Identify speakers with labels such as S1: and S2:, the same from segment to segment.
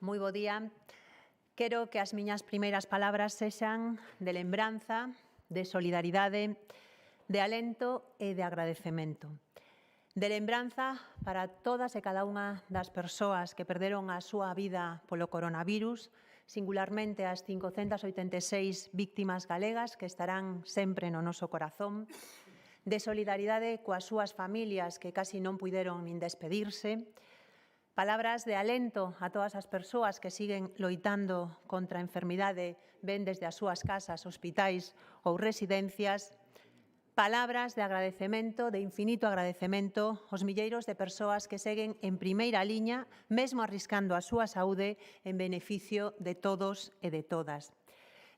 S1: moi bo día. Quero que as miñas primeiras palabras sexan de lembranza, de solidaridade, de alento e de agradecemento. De lembranza para todas e cada unha das persoas que perderon a súa vida polo coronavirus, singularmente as 586 víctimas galegas que estarán sempre no noso corazón, de solidaridade coas súas familias que casi non puideron nin despedirse, palabras de alento a todas as persoas que siguen loitando contra a enfermidade, ben desde as súas casas, hospitais ou residencias, palabras de agradecemento, de infinito agradecemento aos milleiros de persoas que seguen en primeira liña, mesmo arriscando a súa saúde en beneficio de todos e de todas.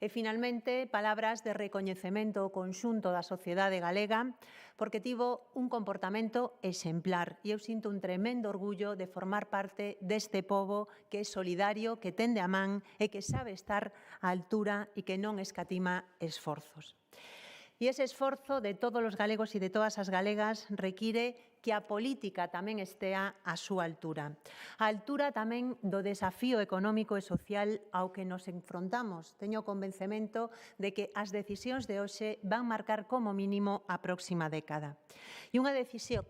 S1: E, finalmente, palabras de recoñecemento ao conxunto da sociedade galega porque tivo un comportamento exemplar e eu sinto un tremendo orgullo de formar parte deste pobo que é solidario, que tende a man e que sabe estar á altura e que non escatima esforzos. E ese esforzo de todos os galegos e de todas as galegas require que a política tamén estea á súa altura. A altura tamén do desafío económico e social ao que nos enfrontamos. Teño o convencemento de que as decisións de hoxe van marcar como mínimo a próxima década. E unha decisión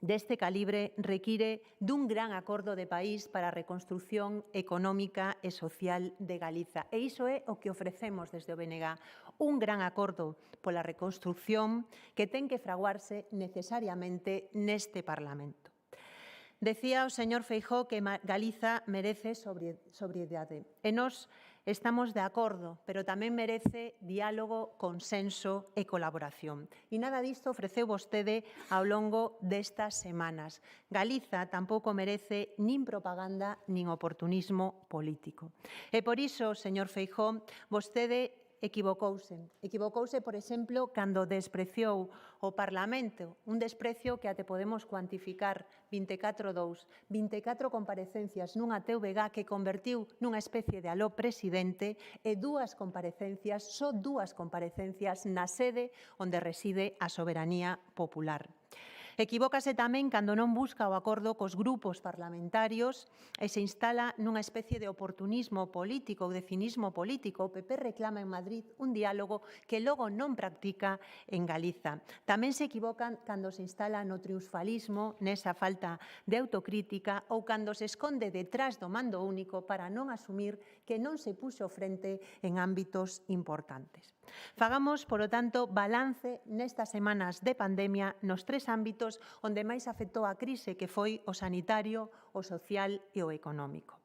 S1: deste calibre require dun gran acordo de país para a reconstrución económica e social de Galiza. E iso é o que ofrecemos desde o BNG, un gran acordo pola reconstrución que ten que fraguarse necesariamente neste Parlamento. Decía o señor Feijóo que Galiza merece sobriedade. E nós estamos de acordo, pero tamén merece diálogo, consenso e colaboración. E nada disto ofreceu vostede ao longo destas semanas. Galiza tampouco merece nin propaganda nin oportunismo político. E por iso, señor Feijóo, vostede equivocouse, por exemplo, cando despreciou o Parlamento, un desprecio que até podemos cuantificar 24/2, 24 comparecencias nunha TVG que convertiu nunha especie de aló presidente e dúas comparecencias na sede onde reside a soberanía popular. Equivócase tamén cando non busca o acordo cos grupos parlamentarios e se instala nunha especie de oportunismo político ou de cinismo político. O PP reclama en Madrid un diálogo que logo non practica en Galiza. Tamén se equivocan cando se instala no triunfalismo, nesa falta de autocrítica ou cando se esconde detrás do mando único para non asumir que non se puxo frente en ámbitos importantes. Fagamos, polo tanto, balance nestas semanas de pandemia nos tres ámbitos onde máis afectou a crise, que foi o sanitario, o social e o económico.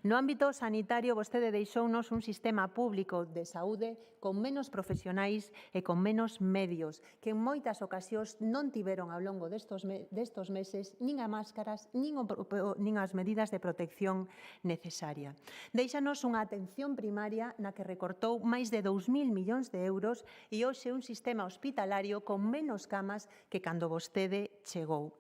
S1: No ámbito sanitario, vostede deixounos un sistema público de saúde con menos profesionais e con menos medios, que en moitas ocasións non tiveron ao longo destos meses nin as máscaras, nin as medidas de protección necesaria. Deixanos unha atención primaria na que recortou máis de 2.000 millóns de euros e hoxe un sistema hospitalario con menos camas que cando vostede chegou.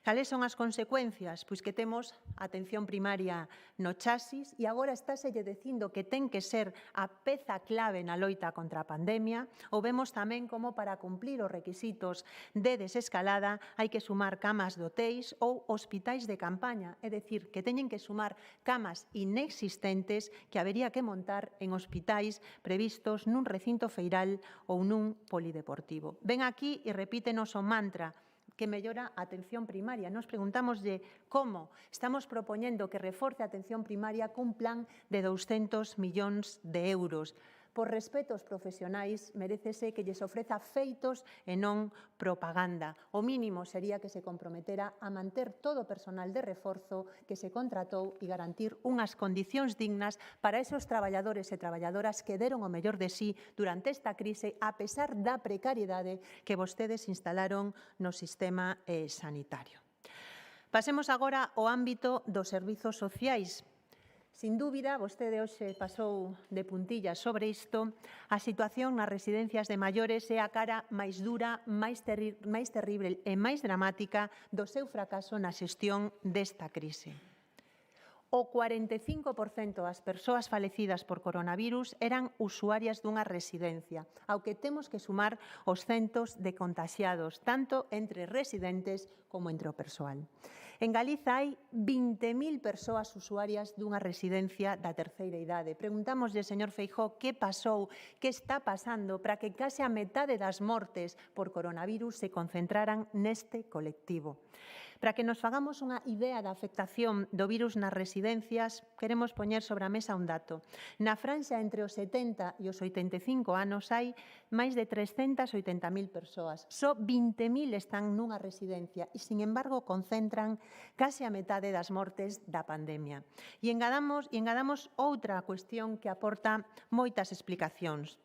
S1: Cales son as consecuencias? Pois que temos atención primaria no chasis e agora estáselle dicindo que ten que ser a peza clave na loita contra a pandemia, ou vemos tamén como para cumplir os requisitos de desescalada hai que sumar camas de hotéis ou hospitais de campaña, é dicir, que teñen que sumar camas inexistentes que habería que montar en hospitais previstos nun recinto feiral ou nun polideportivo. Ven aquí e repítenos o mantra que mellora a atención primaria. Nos preguntámoslle como estamos propoñendo que reforce a atención primaria cun plan de 200 millóns de euros. Por respeto aos profesionais, merécese que lles ofreza feitos e non propaganda. O mínimo sería que se comprometera a manter todo o personal de reforzo que se contratou e garantir unhas condicións dignas para esos traballadores e traballadoras que deron o mellor de sí durante esta crise, a pesar da precariedade que vostedes instalaron no sistema sanitario. Pasemos agora ao ámbito dos servizos sociais. Sin dúbida, vostede hoxe pasou de puntillas sobre isto, a situación nas residencias de maiores é a cara máis dura, máis terrible e máis dramática do seu fracaso na xestión desta crise. O 45% das persoas falecidas por coronavirus eran usuarias dunha residencia, ao que temos que sumar os centos de contaxiados, tanto entre residentes como entre o persoal. En Galiza hai 20.000 persoas usuarias dunha residencia da terceira idade. Preguntámoslle, señor Feijóo, que pasou, que está pasando para que case a metade das mortes por coronavirus se concentraran neste colectivo. Para que nos fagamos unha idea da afectación do virus nas residencias, queremos poñer sobre a mesa un dato. Na franxa entre os 70 e os 85 anos hai máis de 380.000 persoas. Só 20.000 están nunha residencia e, sin embargo, concentran case a metade das mortes da pandemia. E engadamos outra cuestión que aporta moitas explicacións.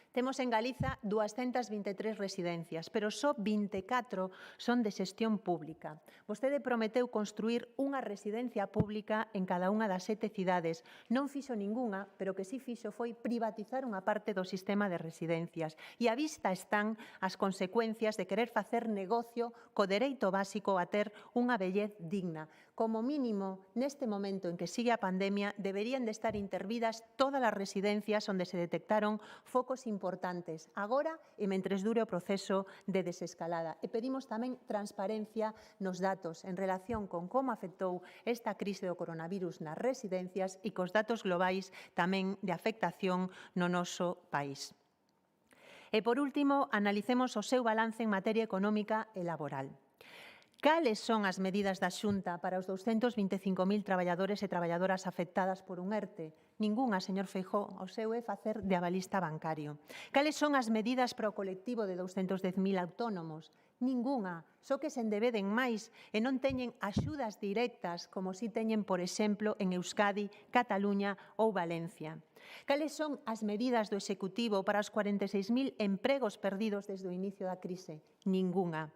S1: Temos en Galiza 223 residencias, pero só 24 son de xestión pública. Vostede prometeu construir unha residencia pública en cada unha das 7 cidades. Non fixo ningunha, pero que si fixo foi privatizar unha parte do sistema de residencias. E á vista están as consecuencias de querer facer negocio co dereito básico a ter unha vellez digna. Como mínimo, neste momento en que sigue a pandemia, deberían de estar intervidas todas as residencias onde se detectaron focos importantes, agora e mentres dure o proceso de desescalada. E pedimos tamén transparencia nos datos en relación con como afectou esta crise do coronavirus nas residencias e cos datos globais tamén de afectación no noso país. E, por último, analicemos o seu balance en materia económica e laboral. Cales son as medidas da Xunta para os 225.000 traballadores e traballadoras afectadas por un ERTE? Ningunha, señor Feijóo, o seu é facer de avalista bancario. Cales son as medidas para o colectivo de 210.000 autónomos? Ningunha, só que se endebeden máis e non teñen axudas directas como si teñen, por exemplo, en Euskadi, Cataluña ou Valencia. Cales son as medidas do Executivo para os 46.000 empregos perdidos desde o inicio da crise? Ningunha.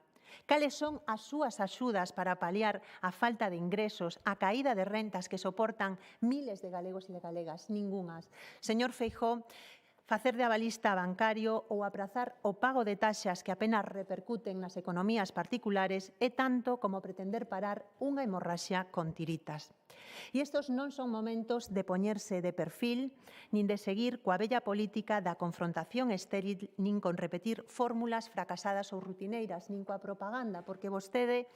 S1: Cales son as súas axudas para paliar a falta de ingresos, a caída de rentas que soportan miles de galegos e de galegas? Ningunhas. Señor Feijóo, facer de avalista bancario ou aprazar o pago de taxas que apenas repercuten nas economías particulares é tanto como pretender parar unha hemorraxia con tiritas. E estes non son momentos de poñerse de perfil, nin de seguir coa vella política da confrontación estéril, nin con repetir fórmulas fracasadas ou rutineiras, nin coa propaganda, porque vostede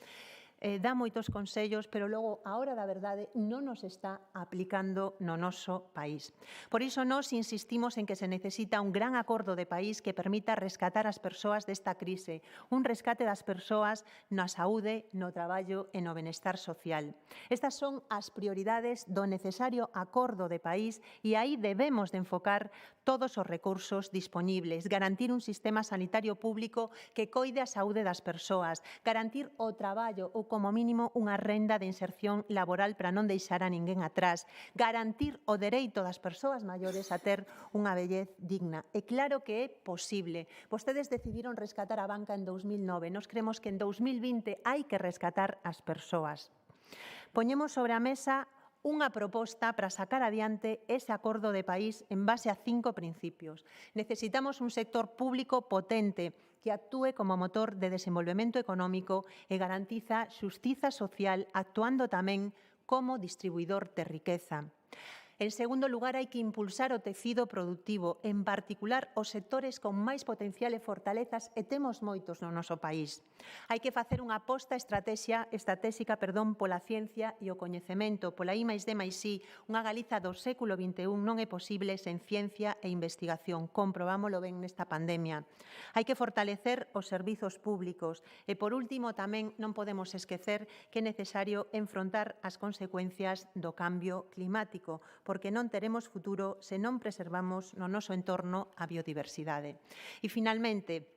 S1: dá moitos consellos, pero logo, a hora da verdade, non nos está aplicando no noso país. Por iso, nós insistimos en que se necesita un gran acordo de país que permita rescatar as persoas desta crise, un rescate das persoas na saúde, no traballo e no benestar social. Estas son as prioridades do necesario acordo de país e aí debemos de enfocar todos os recursos dispoñibles, garantir un sistema sanitario público que coide a saúde das persoas, garantir o traballo ou como mínimo unha renda de inserción laboral para non deixar a ninguén atrás, garantir o dereito das persoas maiores a ter unha vellez digna. E claro que é posible. Vostedes decidiron rescatar a banca en 2009. Nós creemos que en 2020 hai que rescatar as persoas. Poñemos sobre a mesa unha proposta para sacar adiante ese acordo de país en base a 5 principios. Necesitamos un sector público potente que actúe como motor de desenvolvemento económico e garantiza xustiza social actuando tamén como distribuidor de riqueza. En segundo lugar, hai que impulsar o tecido productivo, en particular os sectores con máis potencial e fortalezas, e temos moitos no noso país. Hai que facer unha aposta estratégica pola ciencia e o coñecemento, pola I+D+I. Unha Galiza do século XXI non é posible sen ciencia e investigación. Comprobámolo ben nesta pandemia. Hai que fortalecer os servizos públicos e, por último, tamén non podemos esquecer que é necesario enfrontar as consecuencias do cambio climático, porque non teremos futuro se non preservamos no noso entorno a biodiversidade. E, finalmente,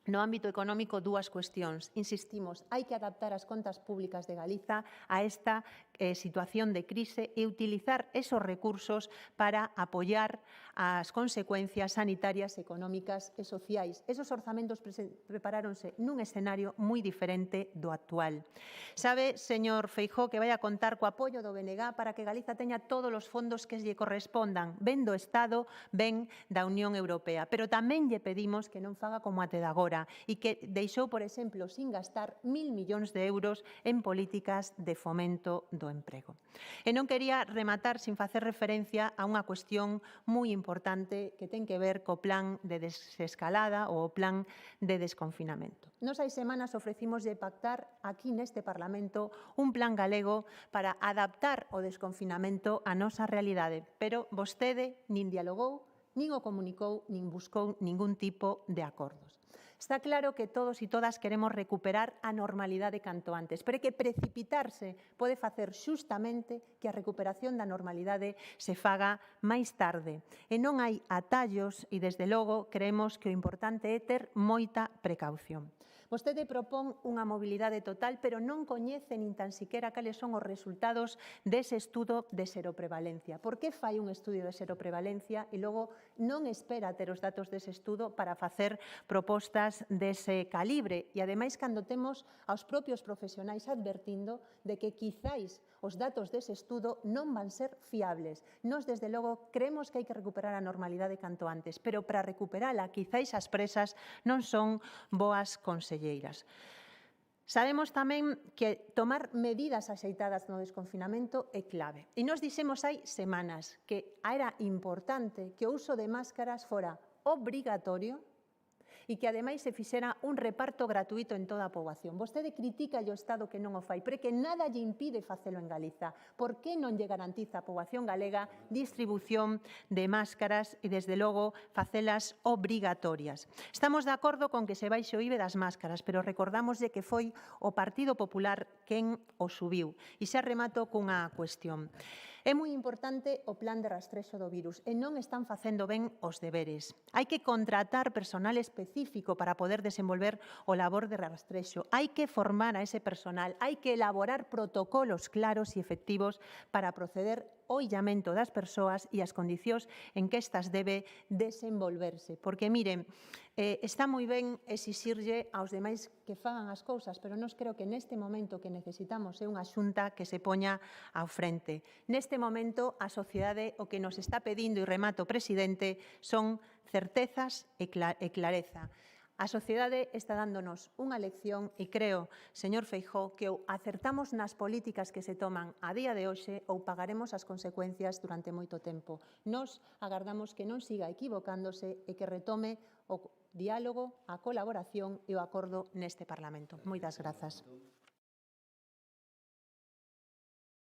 S1: no ámbito económico, dúas cuestións. Insistimos, hai que adaptar as contas públicas de Galiza a esta situación de crise e utilizar esos recursos para apoiar as consecuencias sanitarias, económicas e sociais. Esos orzamentos preparáronse nun escenario moi diferente do actual. Sabe, señor Feijóo, que vai a contar co apoio do BNG para que Galiza teña todos os fondos que lle correspondan, ben do Estado, ben da Unión Europea. Pero tamén lle pedimos que non faga como até de agora e que deixou, por exemplo, sin gastar 1.000 millóns de euros en políticas de fomento do do emprego. E non quería rematar sin facer referencia a unha cuestión moi importante que ten que ver co plan de desescalada ou o plan de desconfinamento. Nos hai semanas ofrecimos de pactar aquí neste Parlamento un plan galego para adaptar o desconfinamento á nosa realidade, pero vostede nin dialogou, nin o comunicou, nin buscou ningún tipo de acordos. Está claro que todos e todas queremos recuperar a normalidade canto antes, pero é que precipitarse pode facer xustamente que a recuperación da normalidade se faga máis tarde. E non hai atallos e, desde logo, creemos que o importante é ter moita precaución. Vostede propón unha mobilidade total, pero non coñece nin tan siquiera cales son os resultados dese estudo de seroprevalencia. Por que fai un estudio de seroprevalencia e logo non espera ter os datos dese estudo para facer propostas dese calibre? E, ademais, cando temos aos propios profesionais advertindo de que quizáis os datos dese estudo non van ser fiables. Nos, desde logo, creemos que hai que recuperar a normalidade canto antes, pero para recuperala, quizáis as presas non son boas conselleiras. Sabemos tamén que tomar medidas axeitadas no desconfinamento é clave. E nos dixemos hai semanas que era importante que o uso de máscaras fora obrigatorio e que, ademais, se fixera un reparto gratuito en toda a poboación. Vostede critica o Estado que non o fai, pero que nada lle impide facelo en Galiza. Por que non lle garantiza a poboación galega distribución de máscaras e, desde logo, facelas obrigatorias? Estamos de acordo con que se baixe o IVE das máscaras, pero recordamoslle que foi o Partido Popular quen o subiu. E xa remato cunha cuestión. É moi importante o plan de rastrexo do virus e non están facendo ben os deberes. Hai que contratar personal específico para poder desenvolver o labor de rastrexo. Hai que formar a ese personal, hai que elaborar protocolos claros e efectivos para proceder ao illamento das persoas e as condicións en que estas debe desenvolverse. Porque, miren, está moi ben exixirlle aos demais que fagan as cousas, pero nós creo que neste momento que necesitamos é unha xunta que se poña ao frente. Neste momento, a sociedade o que nos está pedindo, e remato, presidente, son certezas e clareza. A sociedade está dándonos unha lección e creo, señor Feijóo, que ou acertamos nas políticas que se toman a día de hoxe ou pagaremos as consecuencias durante moito tempo. Nos agardamos que non siga equivocándose e que retome o diálogo, a colaboración e o acordo neste Parlamento. Moitas grazas.